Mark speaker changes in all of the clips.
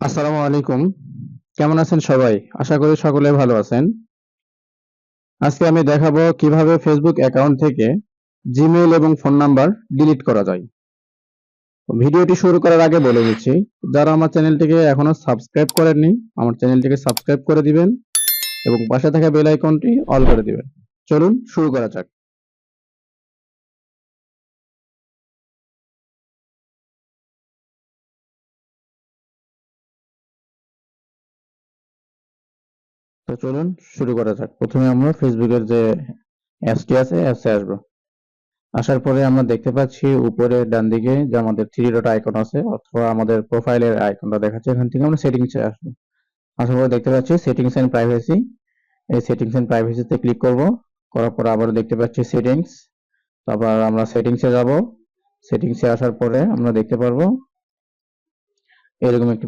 Speaker 1: আসসালামু আলাইকুম। কেমন আছেন সবাই? আশা করি সকলে ভালো আছেন। আজকে আমি দেখাবো কিভাবে ফেসবুক অ্যাকাউন্ট থেকে জিমেইল এবং ফোন নাম্বার ডিলিট করা যায়। ভিডিওটি শুরু করার আগে বলে দিচ্ছি, যারা আমার চ্যানেলটিকে এখনো সাবস্ক্রাইব করেননি, আমার চ্যানেলটিকে সাবস্ক্রাইব করে দিবেন এবং পাশে থাকা বেল আইকনটি অল করে দিবেন। চলুন শুরু করা যাক। তো চলুন শুরু করা যাক। প্রথমে আমরা ফেসবুকের যে অ্যাপসটি আছে, অ্যাপসে আসবো। আসার পরে আমরা দেখতে পাচ্ছি উপরে ডান দিকে যে আমাদের থ্রি ডট আইকন আছে অথবা আমাদের প্রোফাইলের আইকনটা দেখাচ্ছে। এখান থেকে আমরা সেটিংসে আসবো। আসার পরে দেখতে পাচ্ছি সেটিংস এন্ড প্রাইভেসি। এই সেটিংস এন্ড প্রাইভেসিতে ক্লিক করব। করার পরে আবার দেখতে পাচ্ছি সেটিংস। তারপর আমরা সেটিংসে যাব। সেটিংসে আসার পরে আমরা দেখতে পারবো এরকম একটি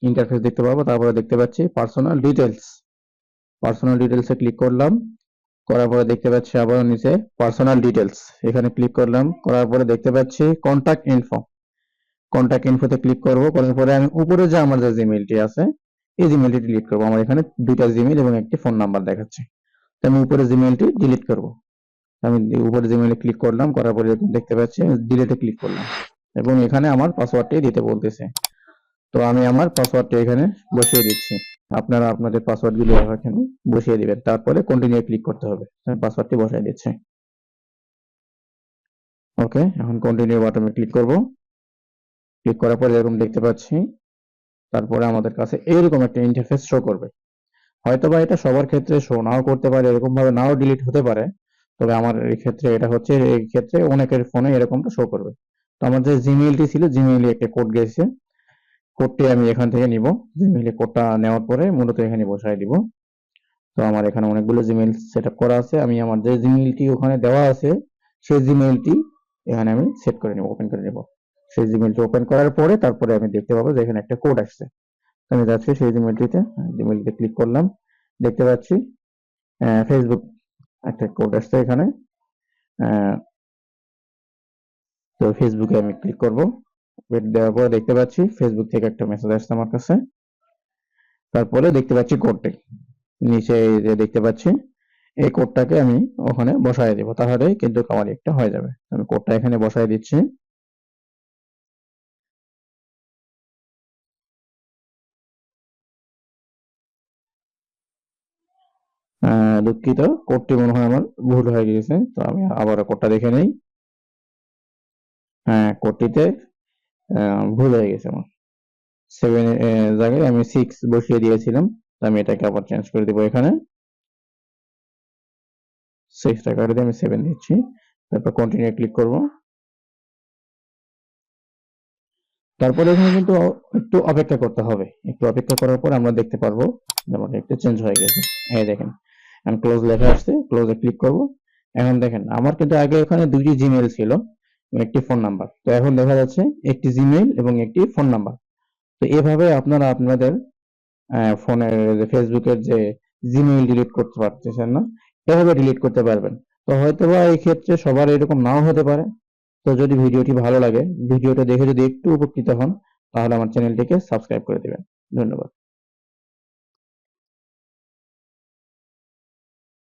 Speaker 1: ইন্টারফেস দেখতে পাবো। তারপরে দেখতে পাচ্ছি পার্সোনাল ডিটেলস। পার্সোনাল ডিটেলসে ক্লিক করলাম। করার পরে দেখতে পাচ্ছি আবার নিচে পার্সোনাল ডিটেলস, এখানে ক্লিক করলাম। করার পরে দেখতে পাচ্ছি কন্টাক্ট ইনফো। কন্টাক্ট ইনফোতে ক্লিক করব। করার পরে আমি উপরে যে আমার যে জিমেইলটি আছে এই জিমেইলটি ডিলিট করব। আমার এখানে দুইটা জিমেইল এবং একটি ফোন নাম্বার দেখাচ্ছে, তো আমি উপরে জিমেইলটি ডিলিট করব। আমি উপরে জিমেইলে ক্লিক করলাম। করার পরে দেখতে পাচ্ছি ডিলিটে ক্লিক করলাম এবং এখানে আমার পাসওয়ার্ডটি দিতে বলতেছে। তো আমি আমার পাসওয়ার্ডটি এখানে বসিয়ে দিচ্ছি। আপনারা আপনাদের পাসওয়ার্ডগুলো এখানে বসিয়ে দিবেন। তারপরে কন্টিনিউ ক্লিক করতে হবে। আমি পাসওয়ার্ডটি বসাই দিচ্ছি। ওকে, এখন কন্টিনিউ বাটনে ক্লিক করব। ক্লিক করার পরে এরকম দেখতে পাচ্ছি। তারপরে আমাদের কাছে এরকম একটা ইন্টারফেস শো করবে। হয়তোবা এটা সবার ক্ষেত্রে শো নাও করতে পারে, এরকম ভাবে নাও ডিলিট হতে পারে। তবে আমার এই ক্ষেত্রে এটা হচ্ছে, এই ক্ষেত্রে অনেকের ফোনে এরকমটা শো করবে। তো আমার যে জিমেইলটি ছিল, জিমেইলে একটা কোড গেছে। কোডটি আমি এখান থেকে নিব। জিমেইলে কোডটা নেওয়ার পরে মূলত এখানে বসায় দিব। তো আমার এখানে অনেকগুলো জিমেইল সেটআপ করা আছে। আমি আমার যে জিমেইলটি ওখানে দেওয়া আছে সেই জিমেইলটি এখানে আমি সেট করে নেব, ওপেন করে নেব। সেই জিমেইলটি ওপেন করার পরে তারপরে আমি দেখতে পাবো যে এখানে একটা কোড আসছে। আমি যাচ্ছি সেই জিমেইলটিতে, জিমেইলটিতে ক্লিক করলাম। দেখতে পাচ্ছি ফেসবুক একটা কোড আসছে এখানে। আহ, তো ফেসবুকে আমি ক্লিক করব। ওয়েট দেওয়ার পরে দেখতে পাচ্ছি ফেসবুক থেকে একটা মেসেজ আসছে আমার কাছে। তারপরে দেখতে পাচ্ছি কোডটি নিচে এই যে দেখতে পাচ্ছি, এই কোডটাকে আমি ওখানে বসায় দিব, তাহলে কিন্তু আমার একটা হয়ে যাবে। আমি কোডটা এখানে বসায় দিচ্ছি। দুঃখিত, কোডটি মনে হয় আমার ভুল হয়ে গিয়েছে, তো আমি আবার কোডটা দেখে নেই। হ্যাঁ, কোডটিতে ভুল হয়ে গেছে আমার। 7 জায়গায় আমি 6 বসিয়ে দিয়েছিলাম। তো আমি এটাকে আবার চেঞ্জ করে দিব। এখানে 6 টা কাটে দিয়ে আমি 7 দিচ্ছি। তারপর কন্টিনিউ ক্লিক করব। তারপরে এখানে কিন্তু একটু অপেক্ষা করতে হবে। একটু অপেক্ষা করার পর আমরা দেখতে পারবো যেমন একটু চেঞ্জ হয়ে গেছে। এই দেখেন, আমি ক্লোজ লেখা আসছে, ক্লোজে ক্লিক করব। এখন দেখেন আমার কিন্তু আগে ওখানে দুইটি জিমেইল ছিল এবং একটি ফোন নাম্বার। তো এখন দেখা যাচ্ছে একটি জিমেইল এবং একটি ফোন নাম্বার। তো এভাবে আপনারা আপনাদের ফোনের যে ফেসবুকের যে জিমেইল ডিলিট করতে পারতেছেন না, এভাবে ডিলিট করতে পারবেন। তো হয়তোবা এই ক্ষেত্রে সবার এরকম নাও হতে পারে। তো যদি ভিডিওটি ভালো লাগে, ভিডিওটা দেখে যদি একটু উপকৃত হন, তাহলে আমার চ্যানেলটিকে সাবস্ক্রাইব করে দিবেন। ধন্যবাদ।